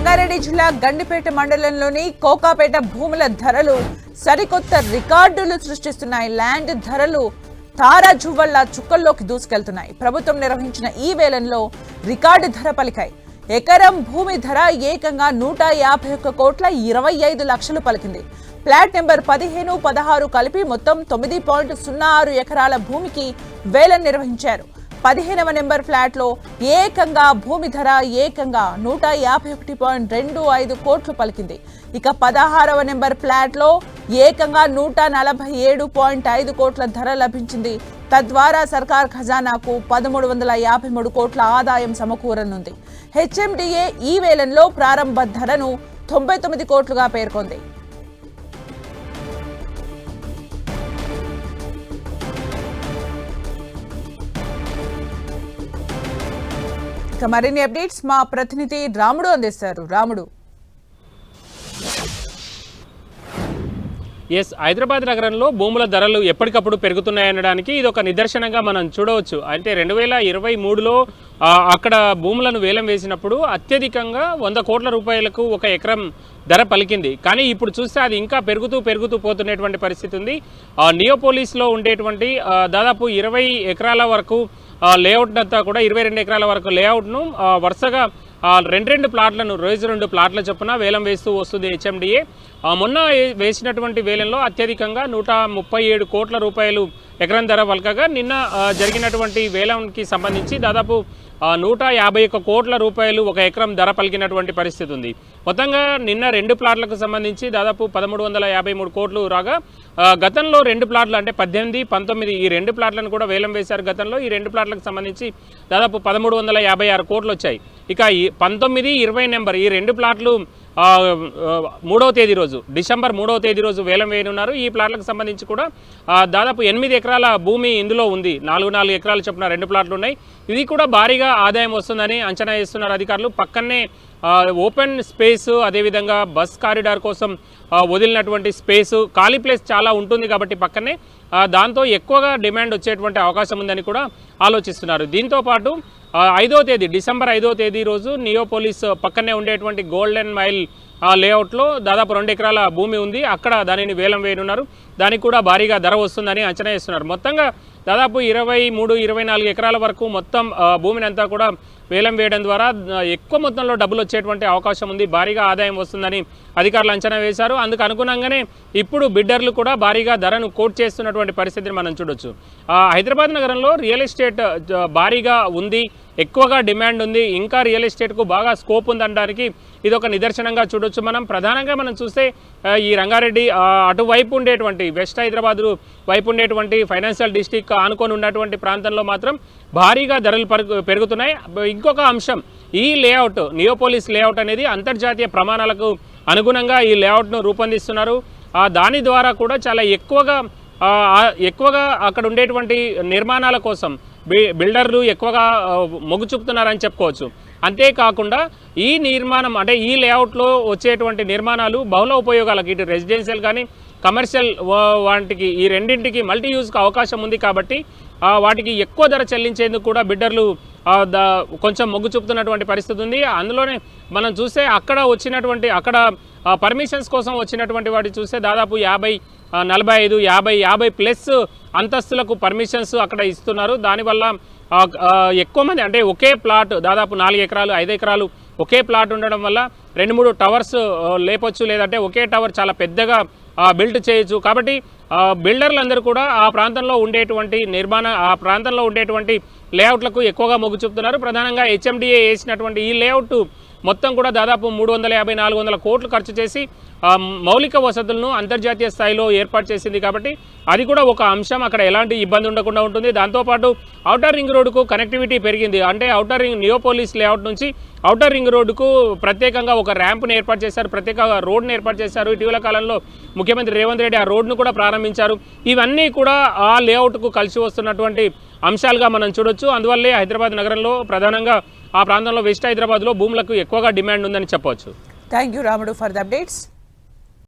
రంగారెడ్డి జిల్లా గండిపేట మండలంలోని కోకాపేట భూముల ధరలు సరికొత్త రికార్డులు సృష్టిస్తున్నాయి. ల్యాండ్ ధరలు తారాజువ్వల్లా చుక్కల్లోకి దూసుకెళ్తున్నాయి. ప్రభుత్వం నిర్వహించిన ఈ వేలంలో రికార్డు ధర పలికాయి. ఎకరం భూమి ధర ఏకంగా 151 కోట్ల 25 లక్షలు పలికింది. ప్లాట్ నెంబర్ 15, 16 కలిపి మొత్తం 9.06 ఎకరాల భూమికి వేలం నిర్వహించారు. 15వ నెంబర్ ఫ్లాట్ లో ఏకంగా భూమి ధర ఏకంగా 151.25 కోట్లు పలికింది. ఇక 16వ నెంబర్ ఫ్లాట్ లో ఏకంగా 147.5 కోట్ల ధర లభించింది. తద్వారా సర్కార్ ఖజానాకు 1353 కోట్ల ఆదాయం సమకూరనుంది. హెచ్ఎండిఏ ఈ వేలంలో ప్రారంభ ధరను 99 కోట్లుగా పేర్కొంది. ఇక మరిన్ని అప్డేట్స్ మా ప్రతినిధి రాముడు అందిస్తారు. రాముడు. హైదరాబాద్ నగరంలో భూముల ధరలు ఎప్పటికప్పుడు పెరుగుతున్నాయనడానికి ఇది ఒక నిదర్శనంగా మనం చూడవచ్చు. అంటే 2023లో అక్కడ భూములను వేలం వేసినప్పుడు అత్యధికంగా 100 కోట్ల రూపాయలకు ఒక ఎకరం ధర పలికింది. కానీ ఇప్పుడు చూస్తే అది ఇంకా పెరుగుతూ పోతున్నటువంటి పరిస్థితి ఉంది. నియోపోలిస్లో ఉండేటువంటి దాదాపు 20 ఎకరాల వరకు లేఅవుట్ అంతా కూడా 22 ఎకరాల వరకు లేఅవుట్ను వరుసగా రెండు ప్లాట్లను రోజు 2 ప్లాట్ల చొప్పున వేలం వేస్తూ వస్తుంది హెచ్ఎండిఏ. మొన్న వేసినటువంటి వేలంలో అత్యధికంగా 137 కోట్ల రూపాయలు ఎకరం ధర పలకగా నిన్న జరిగినటువంటి వేలంకి సంబంధించి దాదాపు 151 కోట్ల రూపాయలు ఒక ఎకరం ధర పలికినటువంటి పరిస్థితి ఉంది. మొత్తంగా నిన్న 2 ప్లాట్లకు సంబంధించి దాదాపు 1353 కోట్లు రాగా గతంలో 2 ప్లాట్లు అంటే 18, 19 ఈ 2 ప్లాట్లను కూడా వేలం వేశారు గతంలో. ఈ 2 ప్లాట్లకు సంబంధించి దాదాపు 1356 కోట్లు వచ్చాయి. ఇక 19, 20 నెంబర్ ఈ 2 ప్లాట్లు 3వ తేదీ రోజు డిసెంబర్ 3వ తేదీ రోజు వేలం వేయనున్నారు. ఈ ప్లాట్లకు సంబంధించి కూడా దాదాపు 8 ఎకరాల భూమి ఇందులో ఉంది. 4 ఎకరాల చొప్పున 2 ప్లాట్లు ఉన్నాయి. ఇది కూడా భారీగా ఆదాయం వస్తుందని అంచనా వేస్తున్నారు అధికారులు. పక్కనే ఓపెన్ స్పేస్, అదేవిధంగా బస్ కారిడార్ కోసం వదిలినటువంటి స్పేసు, ఖాళీ ప్లేస్ చాలా ఉంటుంది కాబట్టి పక్కనే దాంతో ఎక్కువగా డిమాండ్ వచ్చేటువంటి అవకాశం ఉందని కూడా ఆలోచిస్తున్నారు. దీంతోపాటు 5వ తేదీ డిసెంబర్ 5వ తేదీ రోజు నియోపోలిస్ పక్కనే ఉండేటువంటి గోల్డెన్ మైల్ లేఅవుట్లో దాదాపు 2 ఎకరాల భూమి ఉంది. అక్కడ దానిని వేలం వేయనున్నారు. దానికి కూడా భారీగా ధర వస్తుందని అంచనా వేస్తున్నారు. మొత్తంగా దాదాపు 23, 24 ఎకరాల వరకు మొత్తం భూమిని అంతా కూడా వేలం వేయడం ద్వారా ఎక్కువ మొత్తంలో డబ్బులు వచ్చేటువంటి అవకాశం ఉంది. భారీగా ఆదాయం వస్తుందని అధికారులు అంచనా వేశారు. అందుకు అనుగుణంగానే ఇప్పుడు బిడ్డర్లు కూడా భారీగా ధరను కోట్ చేస్తున్నటువంటి పరిస్థితిని మనం చూడొచ్చు. హైదరాబాద్ నగరంలో రియల్ ఎస్టేట్ భారీగా ఉంది, ఎక్కువగా డిమాండ్ ఉంది, ఇంకా రియల్ ఎస్టేట్కు బాగా స్కోప్ ఉందనడానికి ఇది ఒక నిదర్శనంగా చూడొచ్చు. ప్రధానంగా మనం చూస్తే ఈ రంగారెడ్డి అటువైపు ఉండేటువంటి వెస్ట్ హైదరాబాద్ వైపు ఉండేటువంటి ఫైనాన్షియల్ డిస్ట్రిక్ట్ ఆనుకొని ఉన్నటువంటి ప్రాంతంలో మాత్రం భారీగా ధరలు పెరుగుతున్నాయి. ఇంకొక అంశం, ఈ లేఅవుట్ నియోపోలిస్ లేఅవుట్ అనేది అంతర్జాతీయ ప్రమాణాలకు అనుగుణంగా ఈ లేఅవుట్ను రూపొందిస్తున్నారు. దాని ద్వారా కూడా చాలా ఎక్కువగా అక్కడ ఉండేటువంటి నిర్మాణాల కోసం బిల్డర్లు ఎక్కువగా మొగ్గు చూపుతున్నారని చెప్పుకోవచ్చు. అంతేకాకుండా ఈ నిర్మాణం అంటే ఈ లేఅవుట్లో వచ్చేటువంటి నిర్మాణాలు బహుళ ఉపయోగాలకు, ఇటు రెసిడెన్షియల్ కానీ కమర్షియల్ వాటికి ఈ రెండింటికి మల్టీ యూజ్కి అవకాశం ఉంది కాబట్టి వాటికి ఎక్కువ ధర చెల్లించేందుకు కూడా బిడ్డర్లు కొంచెం మొగ్గు చూపుతున్నటువంటి పరిస్థితి ఉంది. అందులోనే మనం చూస్తే అక్కడ పర్మిషన్స్ కోసం వచ్చినటువంటి వాటి చూస్తే దాదాపు 50, 45, 50 ప్లస్ అంతస్తులకు పర్మిషన్స్ అక్కడ ఇస్తున్నారు. దానివల్ల ఎక్కువ మంది అంటే ఒకే ప్లాట్ దాదాపు 4 ఎకరాలు 5 ఎకరాలు ఒకే ప్లాట్ ఉండడం వల్ల 2-3 టవర్స్ లేపొచ్చు, లేదంటే ఒకే టవర్ చాలా పెద్దగా బిల్డ్ చేయొచ్చు. కాబట్టి బిల్డర్లందరూ కూడా ఆ ప్రాంతంలో ఉండేటువంటి లేఅవుట్లకు ఎక్కువగా మొగ్గు చూపుతున్నారు. ప్రధానంగా హెచ్ఎండిఏ వేసినటువంటి ఈ లేఅవుట్ మొత్తం కూడా దాదాపు 350-400 కోట్లు ఖర్చు చేసి మౌలిక వసతులను అంతర్జాతీయ స్థాయిలో ఏర్పాటు చేసింది. కాబట్టి అది కూడా ఒక అంశం, అక్కడ ఎలాంటి ఇబ్బంది ఉండకుండా ఉంటుంది. దాంతోపాటు ఔటర్ రింగ్ రోడ్డుకు కనెక్టివిటీ పెరిగింది. అంటే నియోపోలిస్ లేఅవుట్ నుంచి ఔటర్ రింగ్ రోడ్డుకు ప్రత్యేకంగా ఒక ర్యాంప్ను ఏర్పాటు చేశారు, ప్రత్యేకంగా రోడ్ను ఏర్పాటు చేశారు. ఇటీవల కాలంలో ముఖ్యమంత్రి రేవంత్ రెడ్డి ఆ రోడ్ను కూడా ప్రారంభించారు. ఇవన్నీ కూడా ఆ లేఅవుట్కు కలిసి వస్తున్నటువంటి అంశాలుగా మనం చూడొచ్చు. అందువల్లే హైదరాబాద్ నగరంలో ప్రధానంగా ఆ ప్రాంతంలో వెస్ట్ హైదరాబాద్లో భూములకు ఎక్కువగా డిమాండ్ ఉందని చెప్పవచ్చు. థ్యాంక్ యూ రాముడు ఫర్ ద అప్డేట్స్.